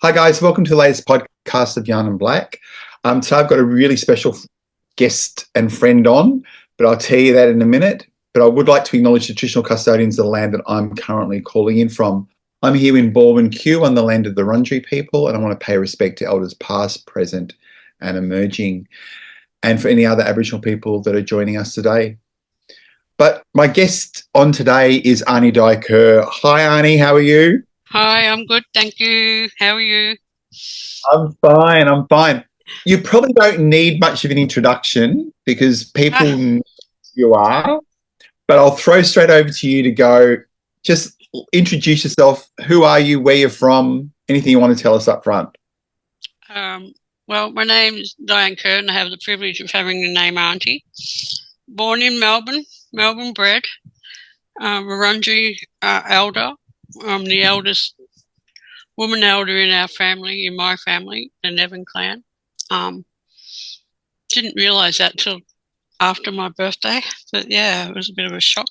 Hi guys, welcome to the latest podcast of YarninBlak. So I've got a really special guest and friend on, but I'll tell you that in a minute. But I would like to acknowledge the traditional custodians of the land that I'm currently calling in from. I'm here in Baldwin Q on the land of the Wurundjeri people, and I want to pay respect to elders past, present, and emerging, and for any other Aboriginal people that are joining us today. But my guest on today is Aunty Di Kerr. Hi Aunty, how are you? Hi, I'm good, thank you. How are you? I'm fine. You probably don't need much of an introduction because people Ah, know who you are, but I'll throw straight over to you to go. Just introduce yourself. Who are you? Where you're from? Anything you want to tell us up front? um, well, my name's Diane Kerr, and I have the privilege of having the name Aunty. Born in Melbourne, Melbourne bred, Wurundjeri elder. I'm the eldest woman elder in our family, in my family, the Nevin clan. Um, didn't realise that till after my birthday, but yeah, it was a bit of a shock.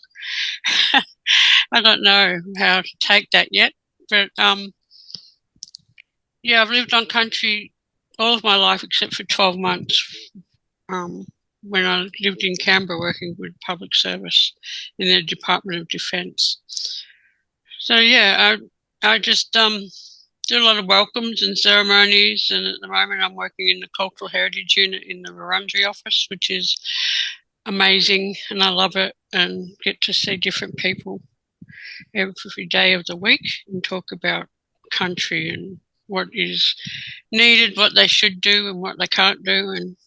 I don't know how to take that yet, but yeah, I've lived on country all of my life except for 12 months um, when I lived in Canberra working with public service in the Department of Defence. So yeah, I just do a lot of welcomes and ceremonies, and at the moment I'm working in the Cultural Heritage Unit in the Wurundjeri office, which is amazing, and I love it, and get to see different people every day of the week and talk about country and what is needed, what they should do, and what they can't do. And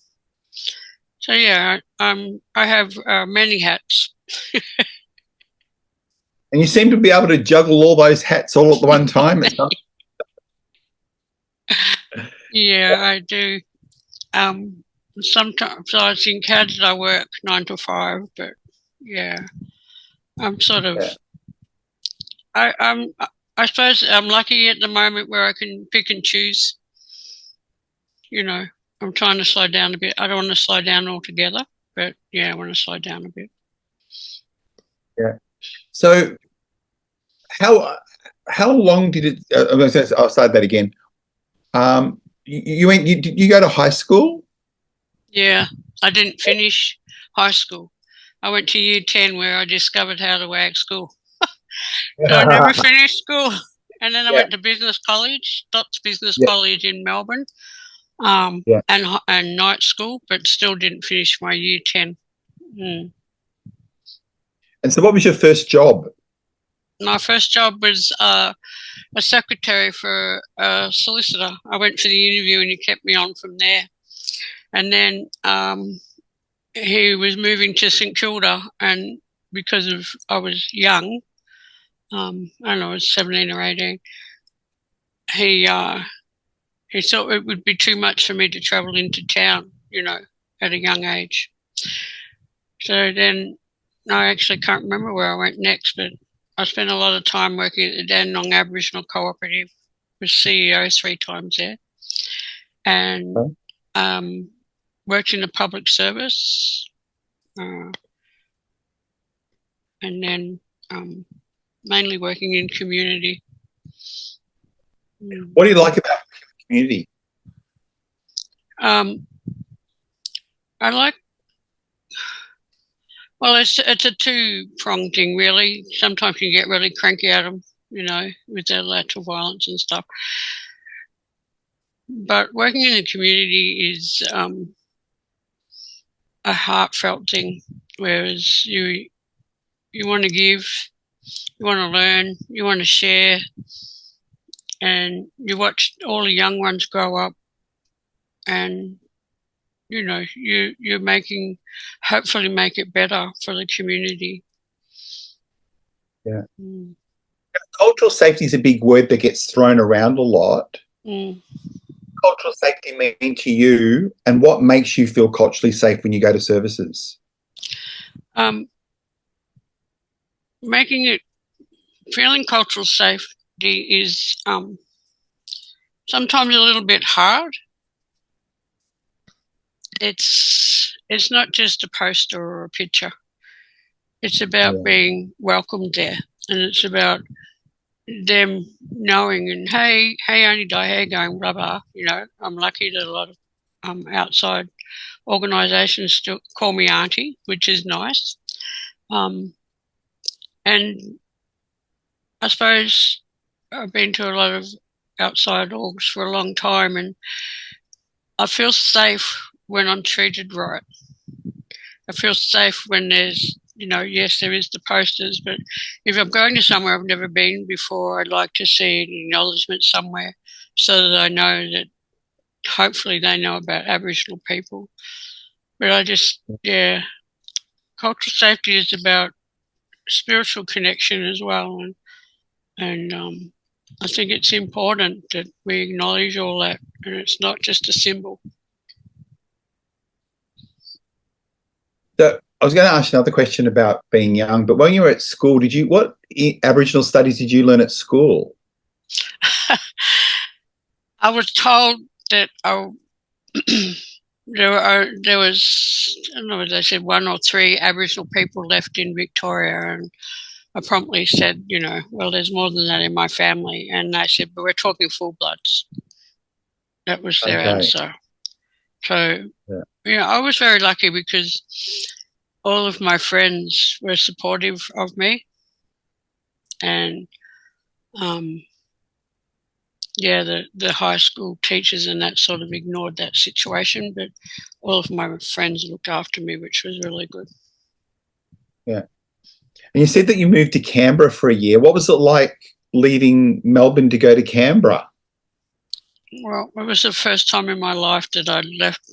so, yeah, I have many hats. And you seem to be able to juggle all those hats all at the one time. Yeah, I do. Sometimes I think, how did I work 9 to 5? But yeah, I'm sort of, Yeah. I'm, I suppose I'm lucky at the moment where I can pick and choose. You know, I'm trying to slow down a bit. I don't want to slow down altogether, but yeah, I want to slow down a bit. Yeah. So how long did it? I'll start that again. You went. Did you go to high school? Yeah, I didn't finish high school. I went to year 10 where I discovered how to wag school. So I never finished school. And then I Yeah. went to business college, Dots Business Yeah. College in Melbourne, Yeah. and night school, but still didn't finish my year 10. Mm. And so, what was your first job? My first job was a secretary for a solicitor. I went for the interview and he kept me on from there. And then he was moving to St Kilda, and because of I was young, I don't know, I was 17 or 18. He thought it would be too much for me to travel into town, at a young age. So then I actually can't remember where I went next, but I spent a lot of time working at the Dandenong Aboriginal Cooperative, was CEO 3 times there, and worked in the public service, and then mainly working in community. What do you like about community? I like. Well, it's a two-pronged thing, really. Sometimes you get really cranky at them, with their lateral violence and stuff. But working in the community is a heartfelt thing, whereas you want to give, you want to learn, you want to share, and you watch all the young ones grow up, and you're making, hopefully make it better for the community. Yeah. Cultural safety is a big word that gets thrown around a lot. Cultural safety mean to you, and what makes you feel culturally safe when you go to services? Feeling cultural safety is sometimes a little bit hard. It's not just a poster or a picture. It's about being welcomed there, and it's about them knowing and hey Aunty Di, how you going, blah blah. I'm lucky that a lot of outside organisations still call me auntie, which is nice. And I suppose I've been to a lot of outside orgs for a long time, and I feel safe when I'm treated right. I feel safe when there's, yes, there is the posters, but if I'm going to somewhere I've never been before, I'd like to see an acknowledgement somewhere so that I know that hopefully they know about Aboriginal people. But cultural safety is about spiritual connection as well. And I think it's important that we acknowledge all that, and it's not just a symbol. So I was going to ask another question about being young, but when you were at school, what Aboriginal studies did you learn at school? I was told that there was, I don't know what they said, 1 or 3 Aboriginal people left in Victoria, and I promptly said, well, there's more than that in my family. And they said, but we're talking full bloods. That was their answer. So, I was very lucky because all of my friends were supportive of me. And, the high school teachers and that sort of ignored that situation. But all of my friends looked after me, which was really good. Yeah. And you said that you moved to Canberra for a year. What was it like leaving Melbourne to go to Canberra? Well, it was the first time in my life that I left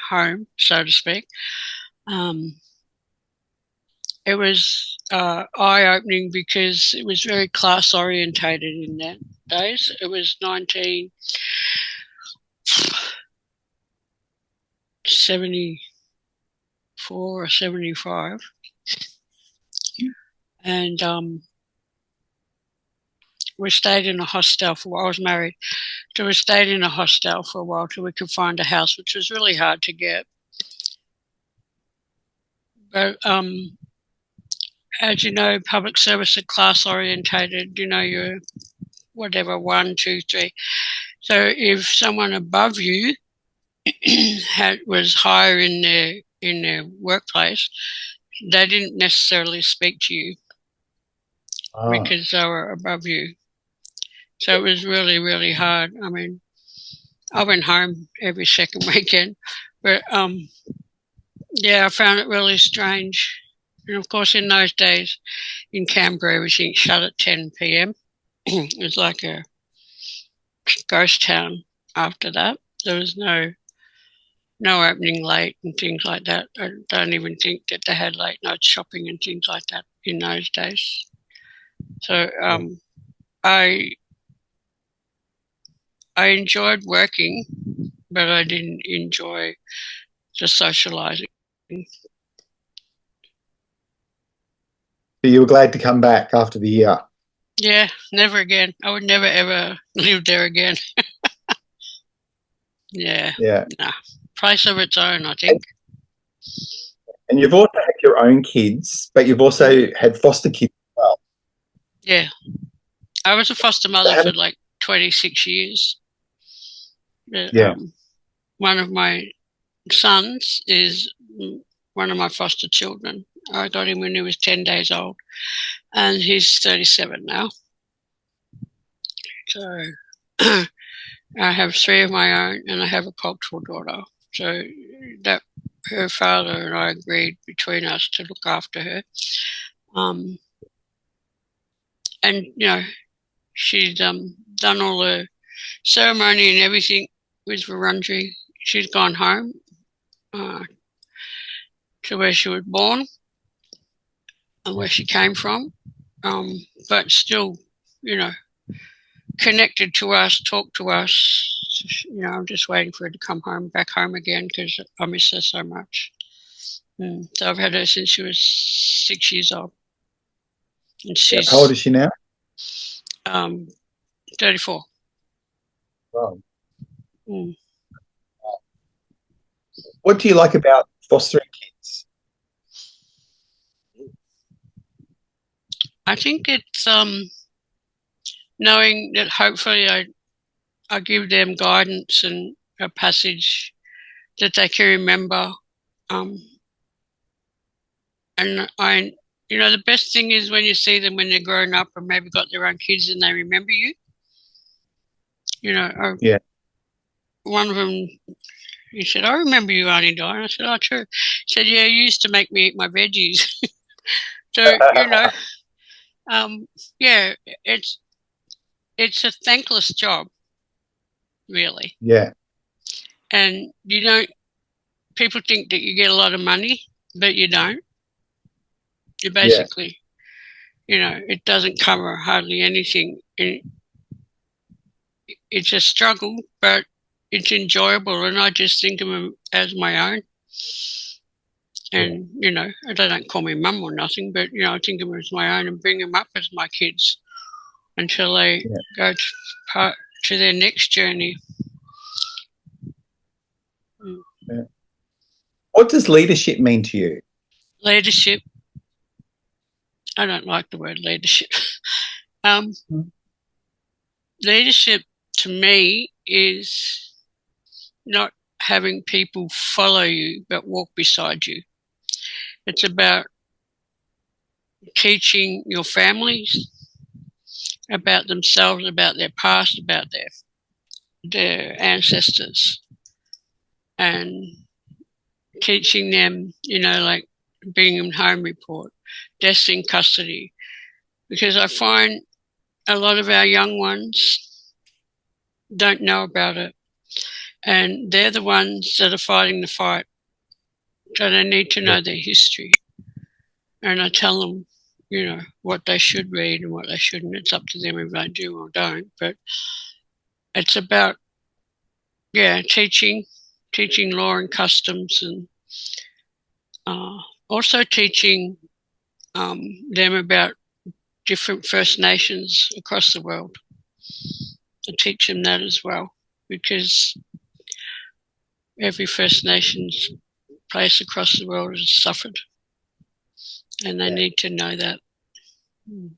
home, so to speak. It was eye-opening because it was very class-orientated in that days. It was 1974 or 75. And we stayed in a hostel for a while. I was married. So we stayed in a hostel for a while till we could find a house, which was really hard to get. But as you know, public service are class orientated, you're whatever, 1, 2, 3. So if someone above you was higher in their workplace, they didn't necessarily speak to you because they were above you. So it was really, really hard. I mean, I went home every second weekend, but I found it really strange. And of course, in those days in Canberra, everything shut at 10 p.m. It was like a ghost town after that. There was no opening late and things like that. I don't even think that they had late night shopping and things like that in those days. So I enjoyed working, but I didn't enjoy the socialising. You were glad to come back after the year? Yeah, never again. I would never, ever live there again. Yeah. Nah. Place of its own, I think. And you've also had your own kids, but you've also had foster kids as well. Yeah. I was a foster mother for like 26 years. One of my sons is one of my foster children. I got him when he was 10 days old, and he's 37 now. So I have 3 of my own, and I have a cultural daughter. So that her father and I agreed between us to look after her. And, she's done all the ceremony and everything with Wurundjeri. She's gone home to where she was born and where she came from, but still, connected to us, talked to us. I'm just waiting for her to come back home again because I miss her so much. So I've had her since she was 6 years old. And she's, how old is she now? 34. Wow. What do you like about fostering kids? I think it's knowing that hopefully I give them guidance and a passage that they can remember. And the best thing is when you see them when they're grown up and maybe got their own kids and they remember you. Yeah. One of them, he said, I remember you, Aunty Di. And I said, oh, true. He said, yeah, you used to make me eat my veggies. So, yeah, it's a thankless job, really. Yeah. And people think that you get a lot of money, but you don't. You basically, it doesn't cover hardly anything. It's a struggle, but it's enjoyable, and I just think of them as my own. And, they don't call me mum or nothing, but, I think of them as my own and bring them up as my kids until they go to their next journey. Yeah. What does leadership mean to you? Leadership. I don't like the word leadership. Leadership to me is not having people follow you but walk beside you. It's about teaching your families about themselves, about their past, about their ancestors, and teaching them, like bringing them home report, deaths in custody, because I find a lot of our young ones don't know about it, and they're the ones that are fighting the fight, so they need to know their history. And I tell them, what they should read and what they shouldn't. It's up to them if they do or don't, but it's about, teaching law and customs, and also teaching them about different First Nations across the world. To teach them that as well, because every First Nations place across the world has suffered, and they need to know that. Now,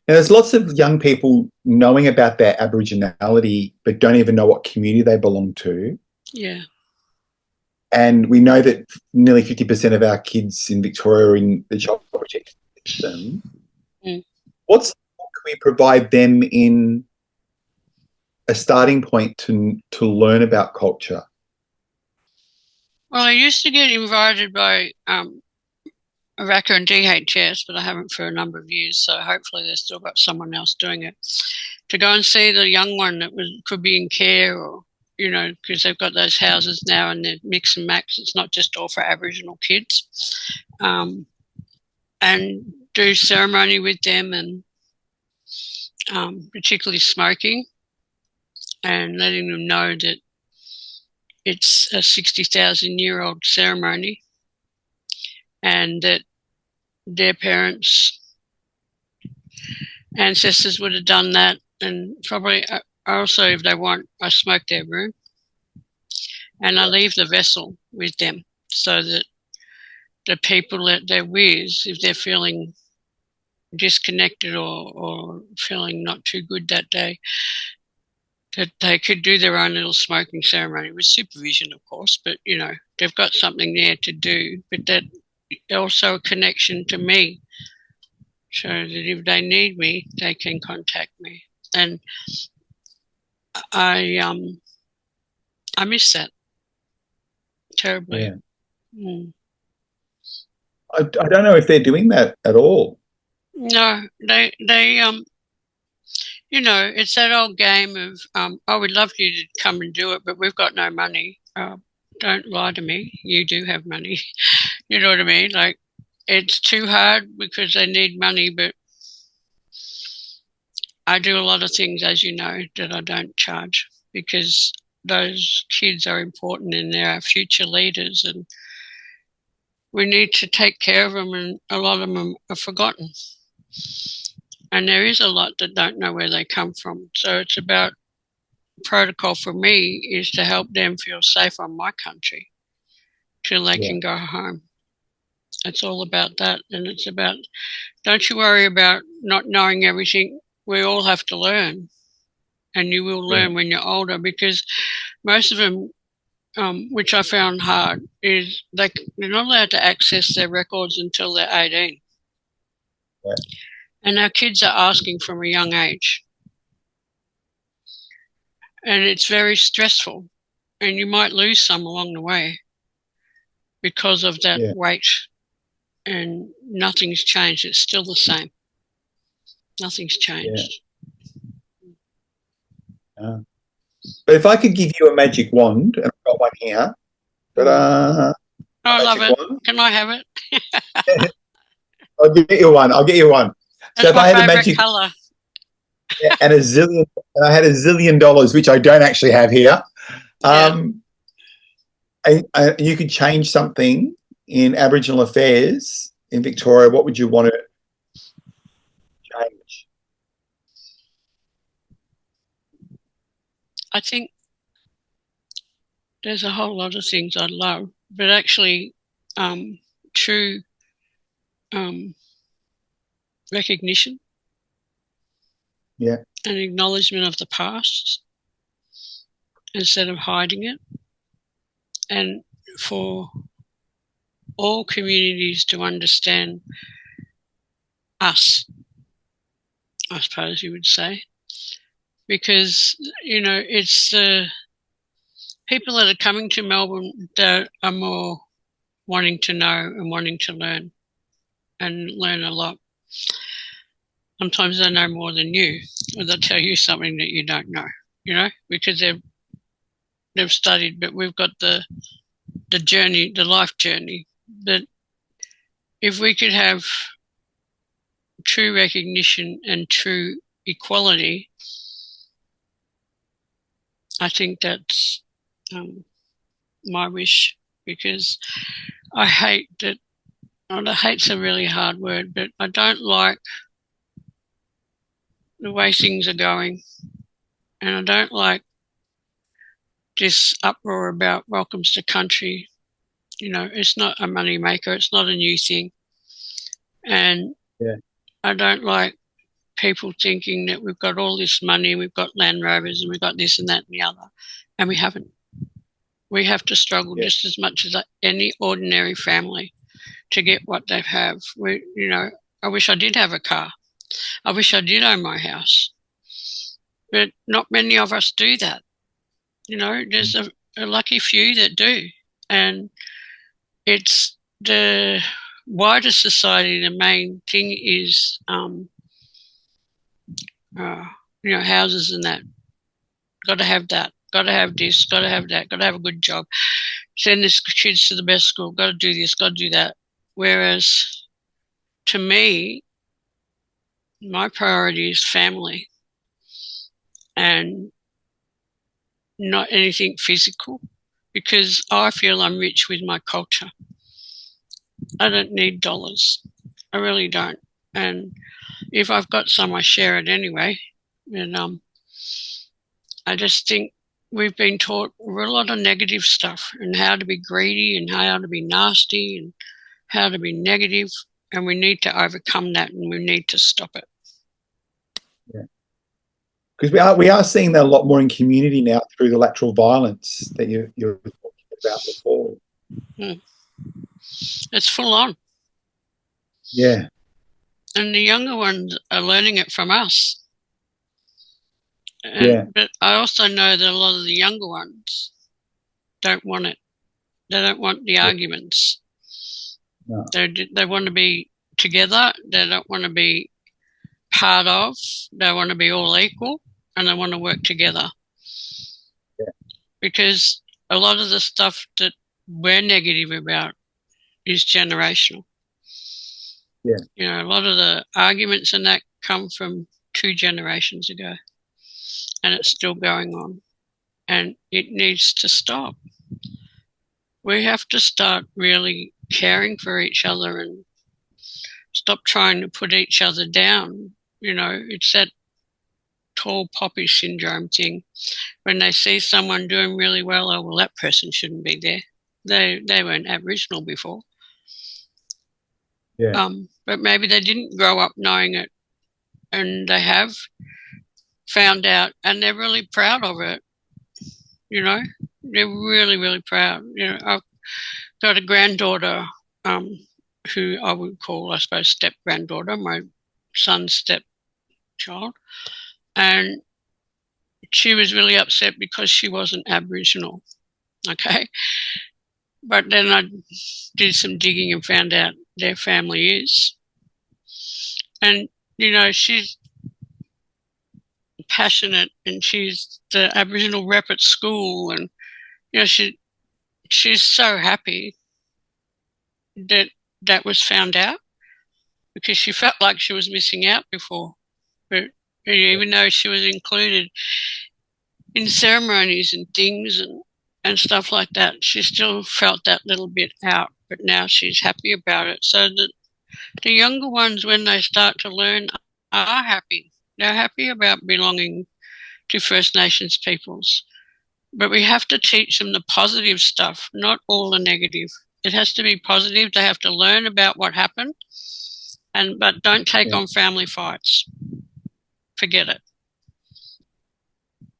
there's lots of young people knowing about their Aboriginality but don't even know what community they belong to. Yeah. And we know that nearly 50% of our kids in Victoria are in the child protection system. What can we provide them in a starting point to learn about culture? Well, I used to get invited by RACA and DHS, but I haven't for a number of years, so hopefully they've still got someone else doing it, to go and see the young one that could be in care, or, because they've got those houses now and they're mix and match. It's not just all for Aboriginal kids. And do ceremony with them, and particularly smoking, and letting them know that it's a 60,000-year-old ceremony, and that their parents, ancestors would have done that. And probably also, if they want, I smoke their room, and I leave the vessel with them, so that the people that they're with, if they're feeling disconnected or feeling not too good that day, that they could do their own little smoking ceremony with supervision, of course, but, they've got something there to do, but that also a connection to me, so that if they need me, they can contact me. And I miss that terribly. Yeah. I don't know if they're doing that at all. No, they it's that old game of, we'd love you to come and do it, but we've got no money. Don't lie to me. You do have money. You know what I mean? Like, it's too hard because they need money, but I do a lot of things, as you know, that I don't charge, because those kids are important and they're our future leaders, and we need to take care of them, and a lot of them are forgotten. And there is a lot that don't know where they come from. So it's about, protocol for me is to help them feel safe on my country till they can go home. It's all about that. And it's about, don't you worry about not knowing everything. we all have to learn, and you will learn when you're older, because most of them, which I found hard, is they're not allowed to access their records until they're 18. Yeah. And our kids are asking from a young age. And it's very stressful. And you might lose some along the way because of that weight. And nothing's changed. It's still the same. Nothing's changed. Yeah. But if I could give you a magic wand, and I've got one here. Ta-da! I love it. Wand. Can I have it? I'll get you one. That's so if I had a magic colour. And I had $1 zillion, which I don't actually have here. You could change something in Aboriginal affairs in Victoria. What would you want to change? I think there's a whole lot of things I'd love, but actually, true recognition, and acknowledgement of the past instead of hiding it, and for all communities to understand us, I suppose you would say, because, you know, it's the people that are coming to Melbourne that are more wanting to know and wanting to learn, and learn a lot. Sometimes they know more than you, or they'll tell you something that you don't know, you know, because they've studied. But we've got the journey, the life journey. That if we could have true recognition and true equality, I think that's my wish, because I hate that. And hate's a really hard word, but I don't like the way things are going, and I don't like this uproar about welcomes to country. You know, it's not a money maker. It's not a new thing, and I don't like people thinking that we've got all this money, we've got Land Rovers, and we've got this and that and the other, and we haven't. We have to struggle just as much as any ordinary family to get what they have. You know, I wish I did have a car. I wish I did own my house. But not many of us do that. You know, there's a lucky few that do. And it's the wider society, the main thing is, you know, houses and that. Got to have that. Got to have this. Got to have that. Got to have a good job. Send the kids to the best school. Got to do this. Got to do that. Whereas to me, my priority is family and not anything physical, because I feel I'm rich with my culture. I don't need dollars. I really don't. And if I've got some, I share it anyway. And I just think we've been taught a lot of negative stuff, and how to be greedy and how to be nasty and how to be negative, and we need to overcome that, and we need to stop it. Yeah, because we are seeing that a lot more in community now through the lateral violence that you're talking about before. It's full on. Yeah, and the younger ones are learning it from us. But I also know that a lot of the younger ones don't want it. They don't want the arguments. No. They want to be together. They don't want to be part of. They want to be all equal, and they want to work together. Yeah. Because a lot of the stuff that we're negative about is generational. Yeah. You know, a lot of the arguments and that come from 2 generations ago, and it's still going on, and it needs to stop. We have to start really caring for each other and stop trying to put each other down. You know, it's that tall poppy syndrome thing. When they see someone doing really well, oh, well, that person shouldn't be there. They weren't Aboriginal before. Yeah. But maybe they didn't grow up knowing it and they have found out, and they're really proud of it. You know, they're really, really proud. You know, I've got a granddaughter who I would call, I suppose, step-granddaughter, my son's stepchild, and she was really upset because she wasn't Aboriginal, okay? But then I did some digging and found out their family is. And, you know, she's passionate, and she's the Aboriginal rep at school, and, you know, she's so happy that that was found out, because she felt like she was missing out before. But even though she was included in ceremonies and things and stuff like that, she still felt that little bit out. But now she's happy about it. So the younger ones, when they start to learn, are happy. They're happy about belonging to First Nations peoples. But we have to teach them the positive stuff, not all the negative. It has to be positive. They have to learn about what happened, but don't take on family fights. Forget it.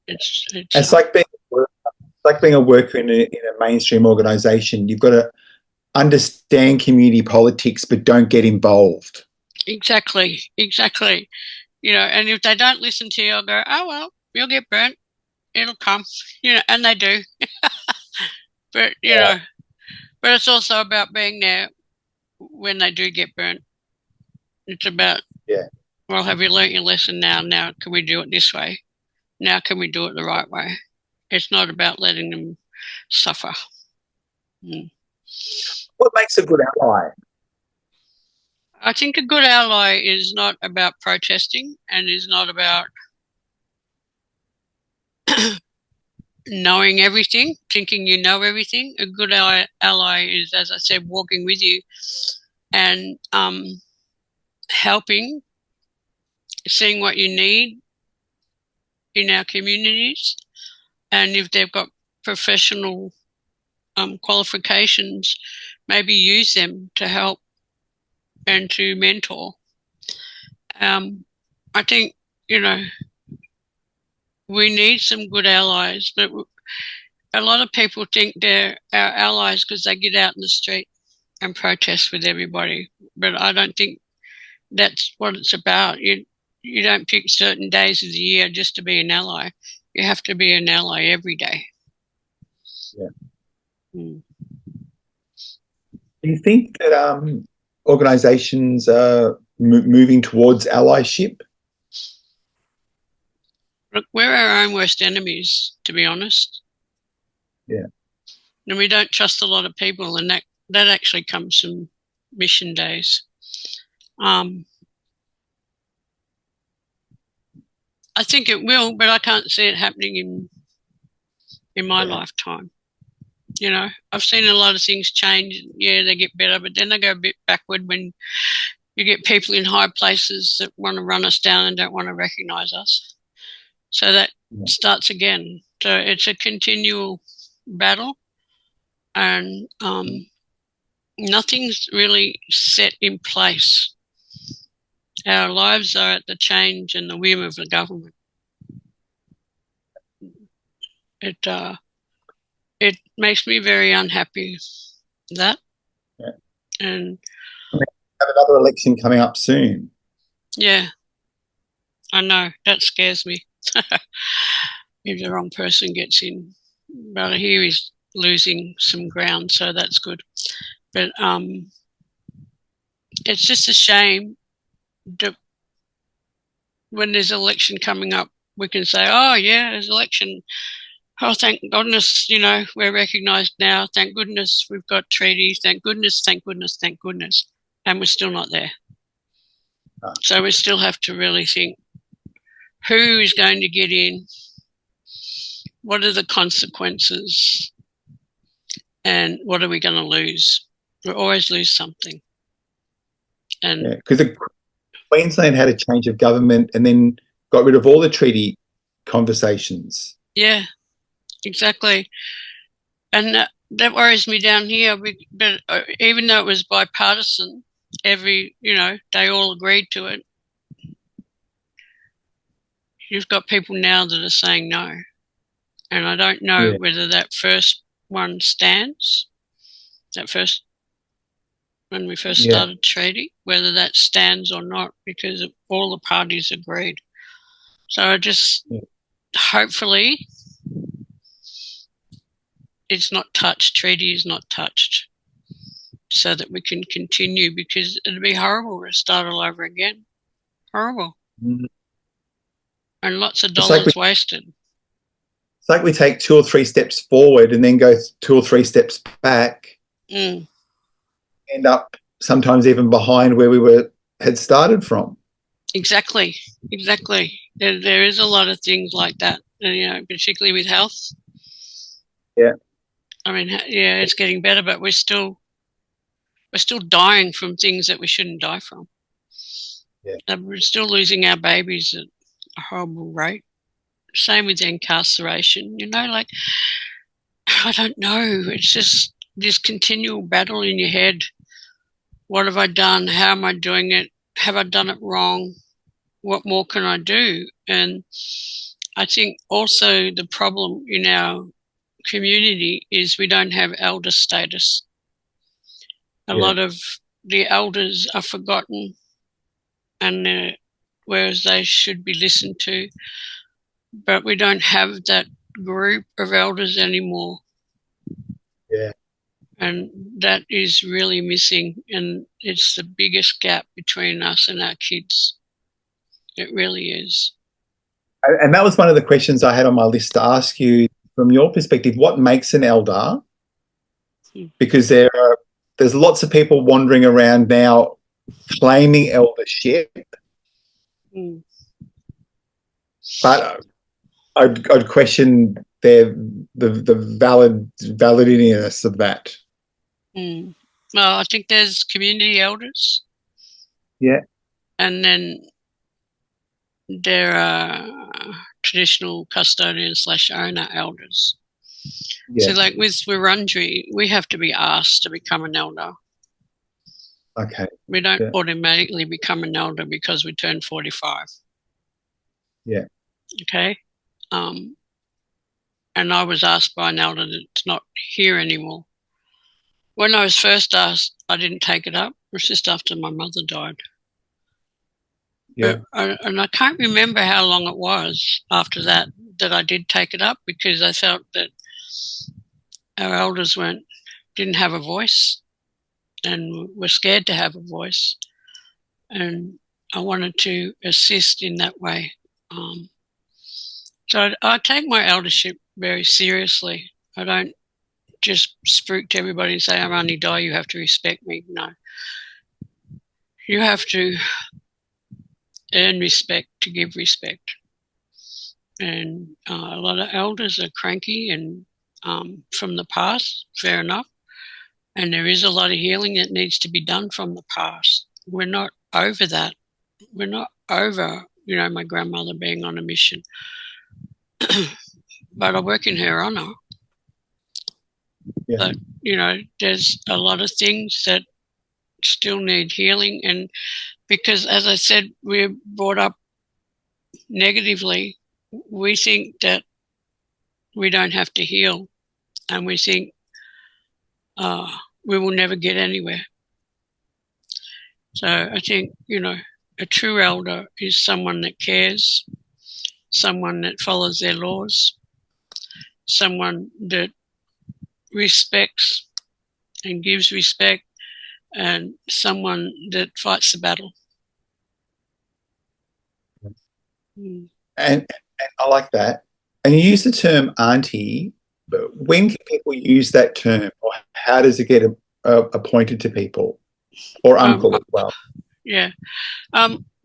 It's like being a worker in a mainstream organisation. You've got to understand community politics, but don't get involved. Exactly. You know, and if they don't listen to you, I'll go, oh, well, you'll get burnt. It'll come, you know, and they do. But, you know, but it's also about being there when they do get burnt. It's about, well, have you learnt your lesson now? Now, can we do it this way? Now, can we do it the right way? It's not about letting them suffer. What makes a good ally? I think a good ally is not about protesting, and is not about knowing everything, thinking you know everything. A good ally is, as I said, walking with you and helping, seeing what you need in our communities, and if they've got professional qualifications, maybe use them to help and to mentor. I think, you know, we need some good allies, but a lot of people think they're our allies because they get out in the street and protest with everybody. But I don't think that's what it's about. You don't pick certain days of the year just to be an ally. You have to be an ally every day. Yeah. Do you think that organisations are moving towards allyship? Look, we're our own worst enemies, to be honest. Yeah. And we don't trust a lot of people, and that actually comes from mission days. I think it will, but I can't see it happening in my lifetime. You know, I've seen a lot of things change. Yeah, they get better, but then they go a bit backward when you get people in high places that want to run us down and don't want to recognise us. So that starts again. So it's a continual battle, and nothing's really set in place. Our lives are at the change and the whim of the government. It makes me very unhappy, that. Yeah. And we have another election coming up soon. Yeah, I know. That scares me. If the wrong person gets in. But I hear he's losing some ground, so that's good. But it's just a shame that when there's an election coming up, we can say, oh, yeah, there's an election. Oh, thank goodness, you know, we're recognised now. Thank goodness we've got treaties. Thank goodness, thank goodness, thank goodness. And we're still not there. So we still have to really think, who is going to get in? What are the consequences? And what are we going to lose? We'll always lose something. And because Queensland had a change of government and then got rid of all the treaty conversations. Yeah, exactly. And that worries me down here. But even though it was bipartisan, they all agreed to it. you've got people now that are saying no. And I don't know whether that first one stands, when we first started treaty, whether that stands or not, because all the parties agreed. So I just, hopefully, it's not touched, treaty is not touched, so that we can continue, because it'd be horrible to start all over again. Horrible. Mm-hmm. And lots of dollars wasted. It's like we take 2 or 3 steps forward and then go 2 or 3 steps back. End up sometimes even behind where we had started from. Exactly. There is a lot of things like that, particularly with health. Yeah. I mean, it's getting better, but we're still dying from things that we shouldn't die from. Yeah. And we're still losing our babies at a horrible rate. Same with incarceration. I don't know. It's just this continual battle in your head. What have I done? How am I doing it? Have I done it wrong? What more can I do? And I think also the problem in our community is we don't have elder status. A lot of the elders are forgotten, and whereas they should be listened to, but we don't have that group of elders anymore. Yeah. And that is really missing, and it's the biggest gap between us and our kids. It really is. And that was one of the questions I had on my list to ask you, from your perspective, what makes an elder? Because there's lots of people wandering around now claiming eldership. But I'd question the validity of that. Well, I think there's community elders. Yeah. And then there are traditional custodian / owner elders. Yeah. So like with Wurundjeri, we have to be asked to become an elder. Okay. We don't automatically become an elder because we turn 45. Yeah. Okay. And I was asked by an elder that's not here anymore. When I was first asked, I didn't take it up. It was just after my mother died. Yeah. And I can't remember how long it was after that I did take it up, because I felt that our elders didn't have a voice and were scared to have a voice. And I wanted to assist in that way. So I take my eldership very seriously. I don't just spruik to everybody and say, I'm Aunty Di, you have to respect me. No. You have to earn respect to give respect. And a lot of elders are cranky and from the past, fair enough. And there is a lot of healing that needs to be done from the past. We're not over that. We're not over, my grandmother being on a mission. But I work in her honour. Yeah. But, there's a lot of things that still need healing. And because, as I said, we're brought up negatively, we think that we don't have to heal, and we think we will never get anywhere. So I think, a true elder is someone that cares, someone that follows their laws, someone that respects and gives respect, and someone that fights the battle. And I like that. And you use the term auntie, but when can people use that term, or how does it get appointed to people, or uncle as well? Yeah.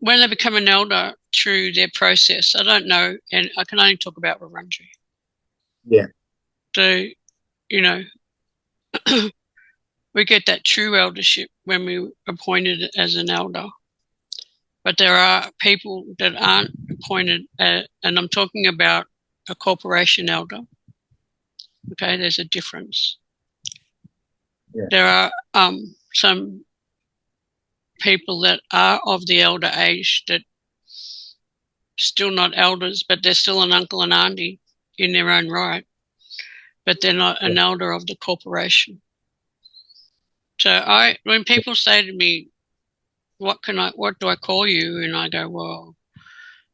When they become an elder through their process, I don't know, and I can only talk about Wurundjeri. Yeah. So, we get that true eldership when we appointed as an elder. But there are people that aren't appointed, and I'm talking about a corporation elder. Okay, there's a difference. Yeah. There are some people that are of the elder age that still not elders, but they're still an uncle and auntie in their own right, but they're not an elder of the corporation. So when people say to me, what do I call you? And I go, well,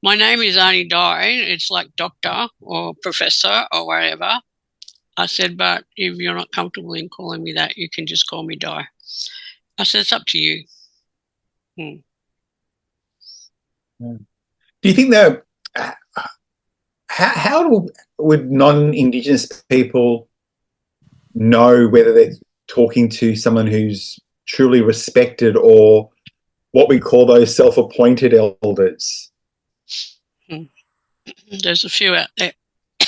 my name is Aunty Di. It's like doctor or professor or whatever. I said, but if you're not comfortable in calling me that, you can just call me Di. I said, it's up to you. Do you think that how would non-Indigenous people know whether they're talking to someone who's truly respected or what we call those self-appointed elders? There's a few out there,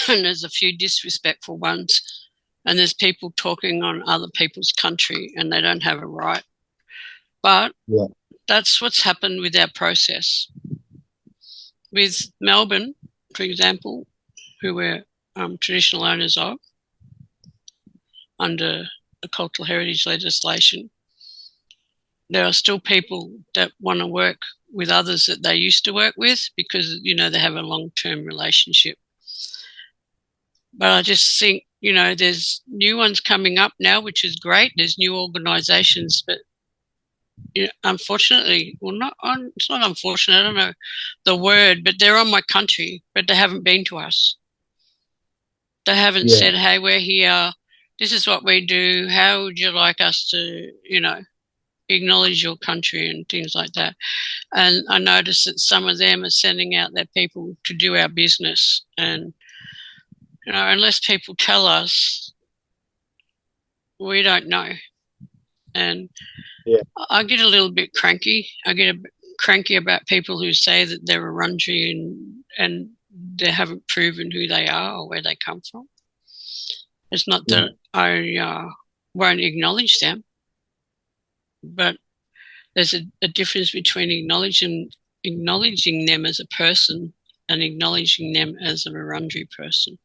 and there's a few disrespectful ones, and there's people talking on other people's country and they don't have a right. But that's what's happened with our process. With Melbourne, for example, who we're traditional owners of under the cultural heritage legislation, there are still people that want to work with others that they used to work with because, you know, they have a long-term relationship. But I just think, you know, there's new ones coming up now, which is great. There's new organisations, but you know, unfortunately, it's not unfortunate, I don't know the word, but they're on my country, but they haven't been to us. They haven't said, hey, we're here, this is what we do, how would you like us to, you know, acknowledge your country and things like that. And I noticed that some of them are sending out their people to do our business. And, you know, unless people tell us, we don't know. And I get a little bit cranky. I get a bit cranky about people who say that they're Wurundjeri and they haven't proven who they are or where they come from. It's not that I won't acknowledge them, but there's a difference between acknowledging them as a person and acknowledging them as a Wurundjeri person.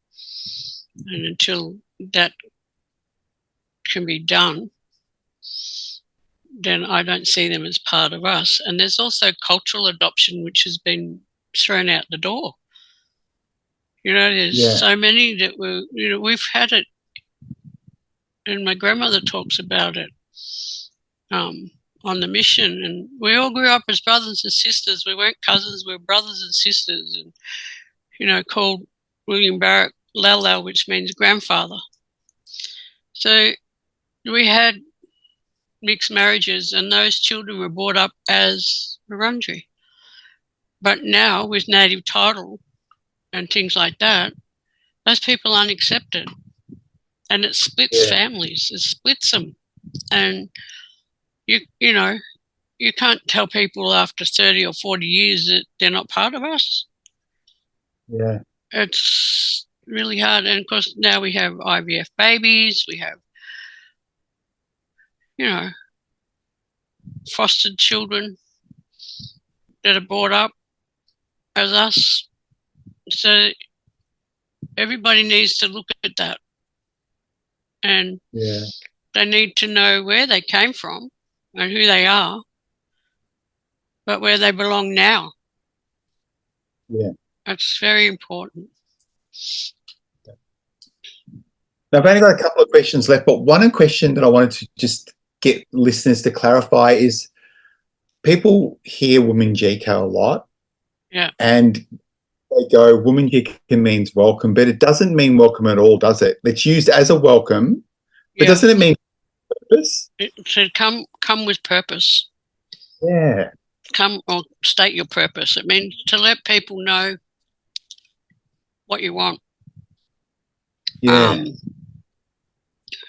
And until that can be done, then I don't see them as part of us. And there's also cultural adoption, which has been thrown out the door. You know, there's so many that we've had it, and my grandmother talks about it on the mission, and we all grew up as brothers and sisters. We weren't cousins, we were brothers and sisters, and, you know, called William Balak Lala, which means grandfather. So we had mixed marriages, and those children were brought up as Wurundjeri. But now, with native title and things like that, those people aren't accepted. And it splits families, it splits them. And, you know, you can't tell people after 30 or 40 years that they're not part of us. Yeah. It's really hard. And, of course, now we have IVF babies, we have, you know, fostered children that are brought up as us. So everybody needs to look at that. And they need to know where they came from and who they are, but where they belong now. Yeah. That's very important. Now, I've only got a couple of questions left, but one question that I wanted to just get listeners to clarify is people hear Wurundjeri a lot. Yeah. And they go, Wurundjeri means welcome, but it doesn't mean welcome at all, does it? It's used as a welcome, but doesn't it mean purpose? It should come with purpose. Yeah. Come or state your purpose. It means to let people know what you want. Yeah.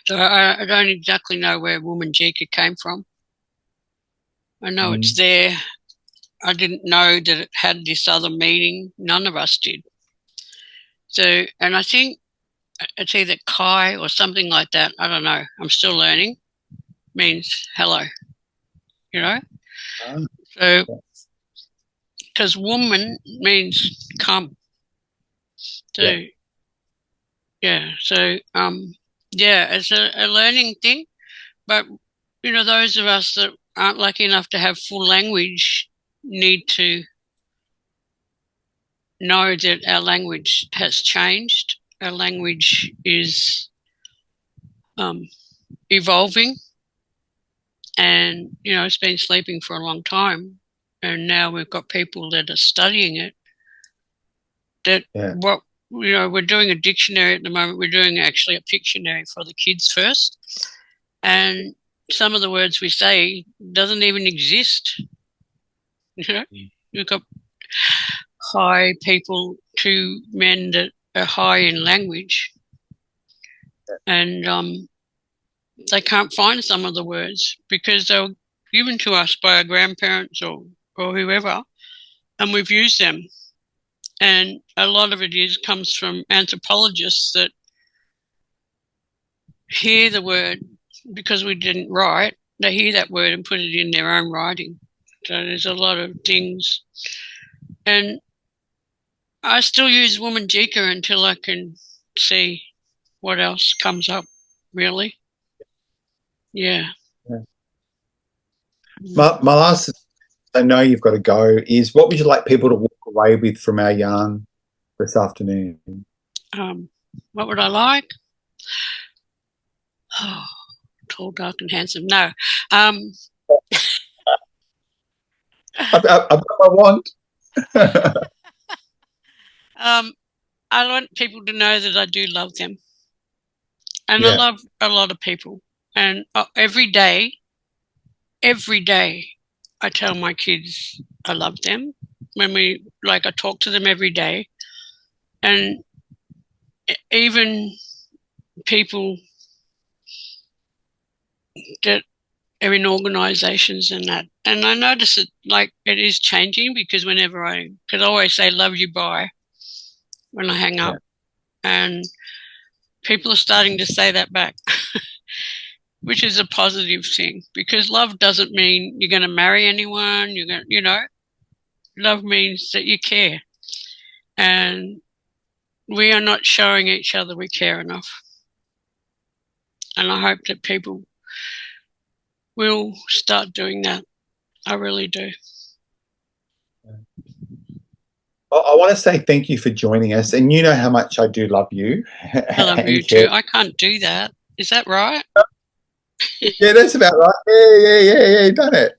So I don't exactly know where Wurundjeri came from. I know it's there. I didn't know that it had this other meaning. None of us did. So, and I think it's either Kai or something like that. I don't know. I'm still learning. Means hello, you know? So, because woman means come. So, so, it's a learning thing. But, you know, those of us that aren't lucky enough to have full language need to know that our language has changed. Our language is evolving, and it's been sleeping for a long time, and now we've got people that are studying it. We're doing a dictionary at the moment. We're doing actually a Pictionary for the kids first, and some of the words we say doesn't even exist. We've got high people to men that are high in language, and they can't find some of the words because they were given to us by our grandparents or whoever, and we've used them. And a lot of it comes from anthropologists that hear the word because we didn't write. They hear that word and put it in their own writing. So there's a lot of things. And I still use Wurundjeri until I can see what else comes up, really. Yeah. My last, I know you've got to go, is what would you like people to walk away with from our yarn this afternoon? What would I like? Oh, tall, dark and handsome. No. I've got what I want. I want people to know that I do love them. And Yeah. I love a lot of people. And every day, I tell my kids I love them. I talk to them every day. And even people that are in organisations and that. And I notice it, it is changing because I always say love you, bye, when I hang up. And people are starting to say that back, which is a positive thing, because love doesn't mean you're going to marry anyone. Love means that you care. And we are not showing each other we care enough. And I hope that people will start doing that. I really do. I want to say thank you for joining us, and you know how much I do love you. I love you too. I can't do that. Is that right? Yeah, that's about right. Yeah, done it.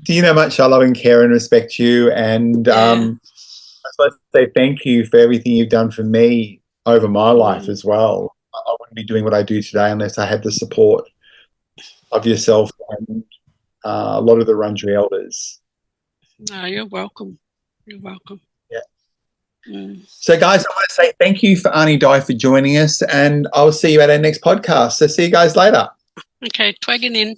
Do you know how much I love and care and respect you? And I just want to say thank you for everything you've done for me over my life as well. I wouldn't be doing what I do today unless I had the support of yourself and a lot of the Wurundjeri elders. No, you're welcome. You're welcome. Yeah. So, guys, I want to say thank you for Aunty Di for joining us, and I'll see you at our next podcast. So see you guys later. Okay, twagging in.